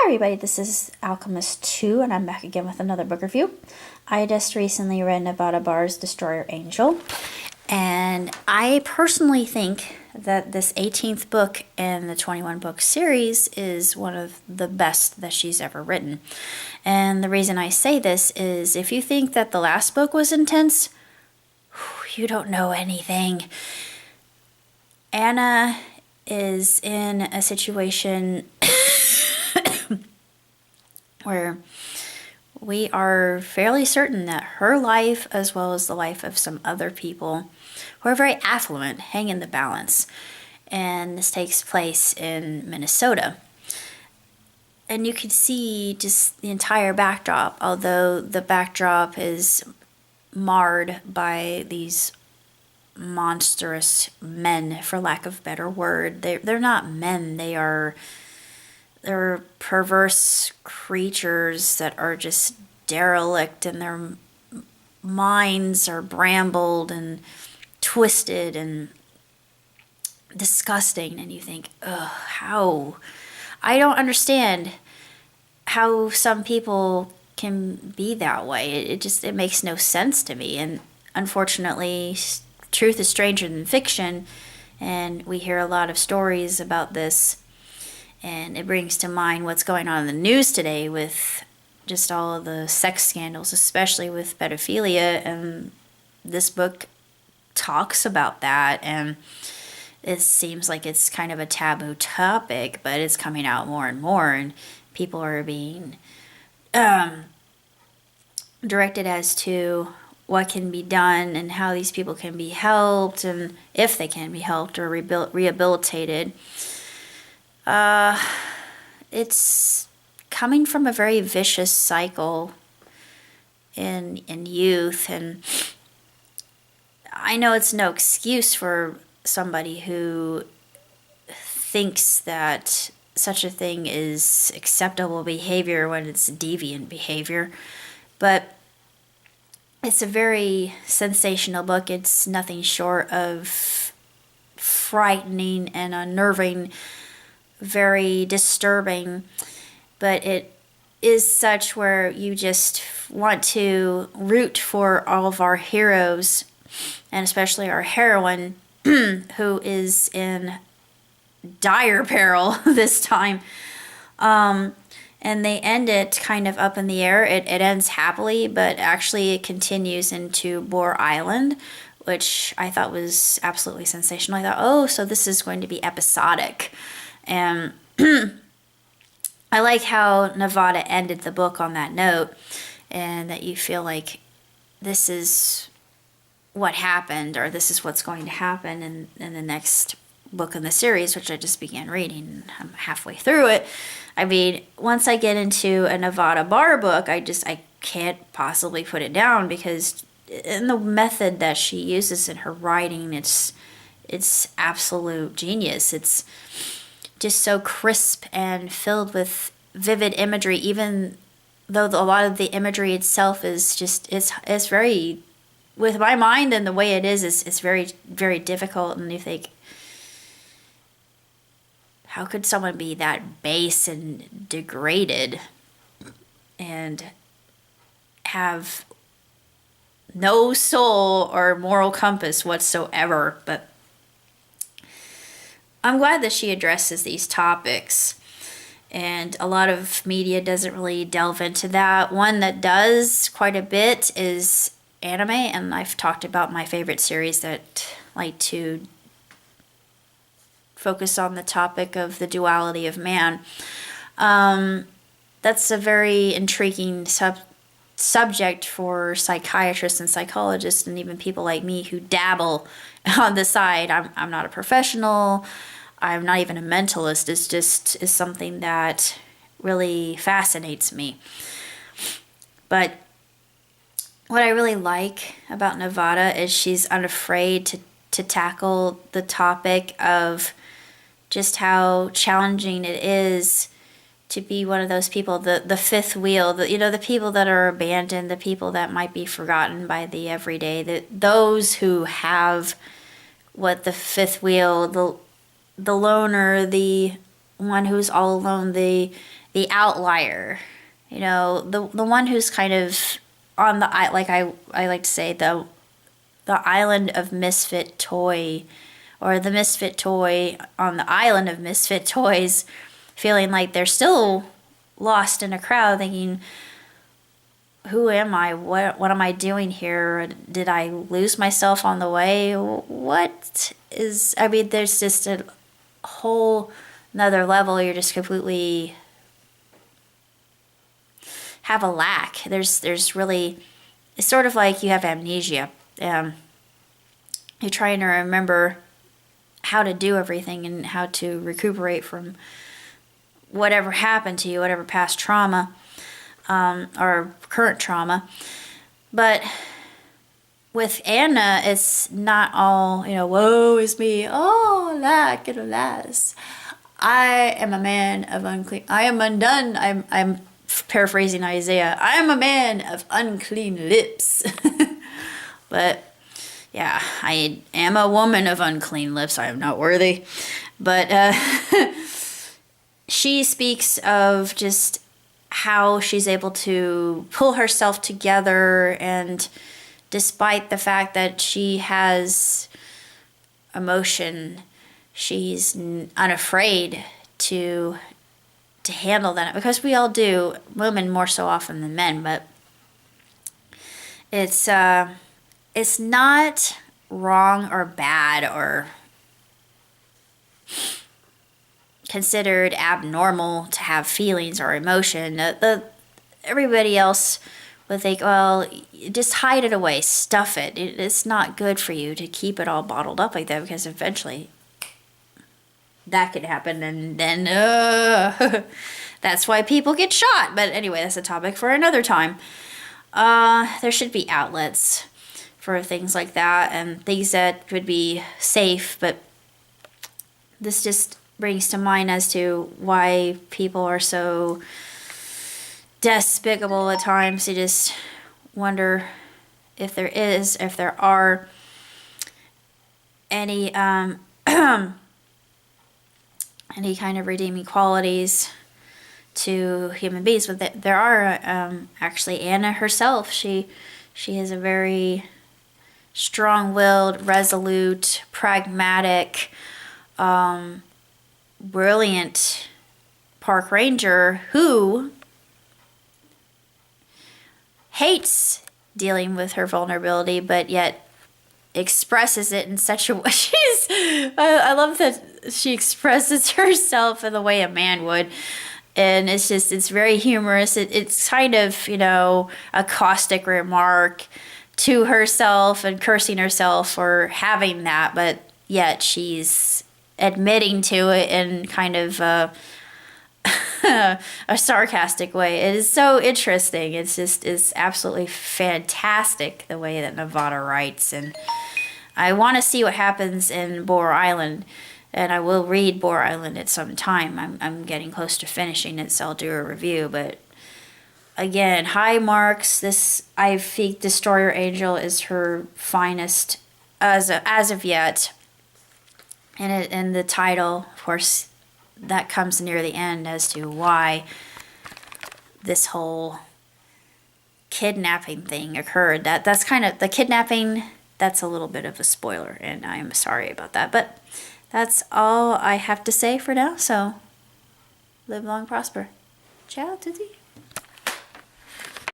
Everybody, this is Alchemist 2, and I'm back again with another book review. I just recently read about Barr's Destroyer Angel, and I personally think that this 18th book in the 21 book series is one of the best that she's ever written. And the reason I say this is if you think that the last book was intense, you don't know anything. Anna is in a situation where we are fairly certain that her life, as well as the life of some other people who are very affluent, hang in the balance. And this takes place in Minnesota. And you can see just the entire backdrop, although the backdrop is marred by these monstrous men, for lack of a better word. They're not men, they're perverse creatures that are just derelict, and their minds are brambled and twisted and disgusting. And you think, ugh, how? I don't understand how some people can be that way. It makes no sense to me. And unfortunately, truth is stranger than fiction, and we hear a lot of stories about this. And it brings to mind what's going on in the news today with just all of the sex scandals, especially with pedophilia. And this book talks about that. And it seems like it's kind of a taboo topic, but it's coming out more and more. And people are being directed as to what can be done and how these people can be helped, and if they can be helped or rehabilitated. It's coming from a very vicious cycle in youth, and I know it's no excuse for somebody who thinks that such a thing is acceptable behavior when it's deviant behavior, but it's a very sensational book. It's nothing short of frightening and unnerving, very disturbing, but it is such where you just want to root for all of our heroes, and especially our heroine, who is in dire peril this time. And they end it kind of up in the air. It ends happily, but actually it continues into Boar Island, which I thought was absolutely sensational. I thought, oh, so this is going to be episodic. And I like how Nevada ended the book on that note, and that you feel like this is what happened, or this is what's going to happen in the next book in the series, which I just began reading. I'm halfway through it. I mean, once I get into a Nevada Barr book, I can't possibly put it down, because in the method that she uses in her writing, it's absolute genius. It's just so crisp and filled with vivid imagery, even though a lot of the imagery itself is just, it's very, with my mind and the way it is, it's very, very difficult. And you think, how could someone be that base and degraded and have no soul or moral compass whatsoever? But I'm glad that she addresses these topics, and a lot of media doesn't really delve into that. One that does quite a bit is anime, and I've talked about my favorite series that like to focus on the topic of the duality of man. That's a very intriguing subject for psychiatrists and psychologists, and even people like me who dabble on the side. I'm not a professional. I'm not even a mentalist. It's just is something that really fascinates me. But what I really like about Nevada is she's unafraid to tackle the topic of just how challenging it is to be one of those people, the fifth wheel, the people that are abandoned, the people that might be forgotten by the everyday, those who have what the fifth wheel, the loner, the one who's all alone, the the outlier, the one who's kind of on the, like I like to say, the island of misfit toy, or the misfit toy on the island of misfit toys, feeling like they're still lost in a crowd, thinking, who am I? What am I doing here? Did I lose myself on the way? There's just a whole another level. You're just completely have a lack. There's really, it's sort of like you have amnesia. You're trying to remember how to do everything and how to recuperate from whatever happened to you, whatever past trauma, or current trauma. But with Anna, it's not all, woe is me, oh, lack and alas. I am a man of unclean, I am undone, I'm paraphrasing Isaiah, I am a man of unclean lips. But yeah, I am a woman of unclean lips. I am not worthy. But she speaks of just how she's able to pull herself together, and despite the fact that she has emotion, she's unafraid to handle that, because we all do, women more so often than men. But it's not wrong or bad or considered abnormal to have feelings or emotion. Everybody else would think, well, just hide it away, stuff it. It's not good for you to keep it all bottled up like that, because eventually that could happen, and then that's why people get shot. But anyway, that's a topic for another time. There should be outlets for things like that, and things that would be safe. But this just brings to mind as to why people are so despicable at times. You just wonder if there are any any kind of redeeming qualities to human beings. But there are, actually, Anna herself, she is a very strong-willed, resolute, pragmatic, brilliant park ranger who hates dealing with her vulnerability, but yet expresses it in such a way. I love that she expresses herself in the way a man would. And it's very humorous. It's kind of, a caustic remark to herself and cursing herself for having that, but yet she's admitting to it in kind of a sarcastic way. It is so interesting. It's absolutely fantastic the way that Nevada writes, and I want to see what happens in Boar Island, and I will read Boar Island at some time. I'm getting close to finishing it, so I'll do a review. But again, high marks. I think Destroyer Angel is her finest as of yet. And the title, of course, that comes near the end as to why this whole kidnapping thing occurred. That's kind of the kidnapping. That's a little bit of a spoiler, and I'm sorry about that. But that's all I have to say for now. So live long, prosper. Ciao, tutti.